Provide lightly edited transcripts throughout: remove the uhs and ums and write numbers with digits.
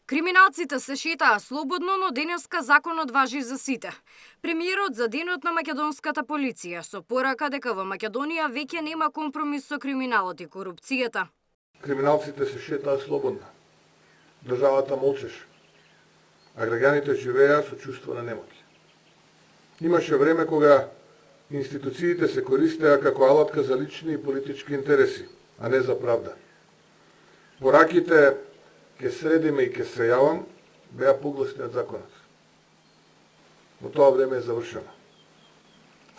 Криминалците се шетаа слободно, но денеска законот важи за сите. Премиерот за денот на македонската полиција со порака дека во Македонија веќе нема компромис со криминалот и корупцијата. Криминалците се шетаа слободно. Државата молчеше, а граѓаните живееа со чувство на немоќ. Имаше време кога институциите се користеа како алатка за лични и политички интереси, а не за правда. Пораките «ке средиме и ке се јавам» беа погласни од законот. Но тоа време е завршено.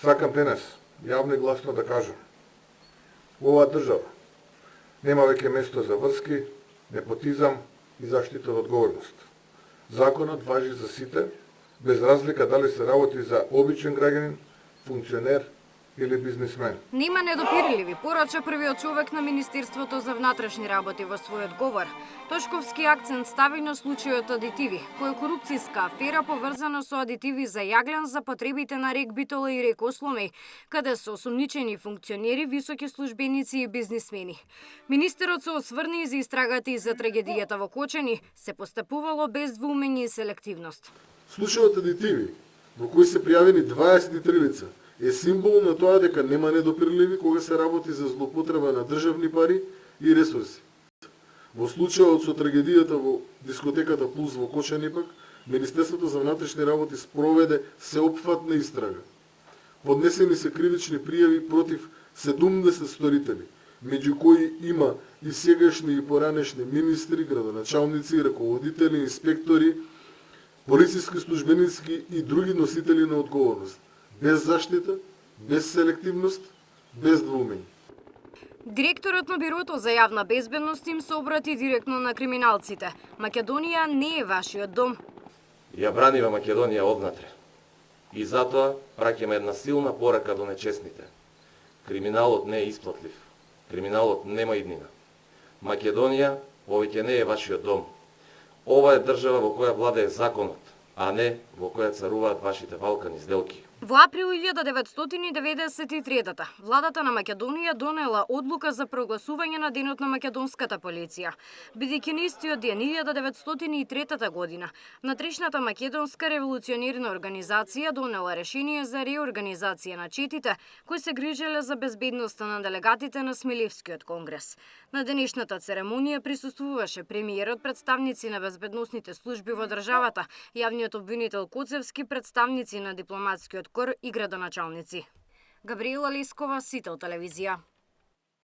Сакам денес јавно и гласно да кажам: во оваа држава нема веќе место за врски, непотизам и заштита од одговорност. Законот важи за сите, без разлика дали се работи за обичен граѓанин, функционер или бизнисмен. Нема недопирливи, порача првиот човек на Министерството за внатрешни работи во својот говор. Тошковски акцент стави на случајот адитиви, кој е корупцијска афера поврзана со адитиви за јаглен за потребите на рек Битола и рек Осломеј, каде се осумничени функционери, високи службеници и бизнисмени. Министерот се осврна и за истрагата и за трагедијата во Кочани, се постапувало без двоумење и селективност. Случајот адитиви, во кој се пријавени 23 лица, е символ на тоа дека нема недопирливи кога се работи за злоупотреба на државни пари и ресурси. Во случајот со трагедијата во дискотеката Пулс во Кочани пак, Министерството за внатрешни работи спроведе сеопфатна истрага. Поднесени се кривични пријави против 70 сторители, меѓу кои има и сегашни и поранешни министри, градоначалници, раководители, инспектори, полициски службеници и други носители на одговорност. Без заштита, без селективност, без двоумење. Директорот на Бирото за јавна безбедност им се обрати директно на криминалците. Македонија не е вашиот дом. Ја бранива Македонија однатре. И затоа праќаме една силна порака до нечестните. Криминалот не е исплатлив. Криминалот нема иднина. Македонија повеќе не е вашиот дом. Ова е држава во која владее законот, а не во која царуваат вашите валкани сделки. Во април 1993 владата на Македонија донела одлука за прогласување на денот на македонската полиција, бидејќи на истиот ден 1903 година внатрешната македонска револуционерна организација донела решение за реорганизација на четите кои се грижеле за безбедноста на делегатите на Смилевскиот конгрес. На денешната церемонија присуствуваше премиерот, представници на безбедносните служби во државата, јавниот обвинител Коцевски, представници на дипломатскиот кор и градоначалници. Габриела Лескова, Сител телевизија.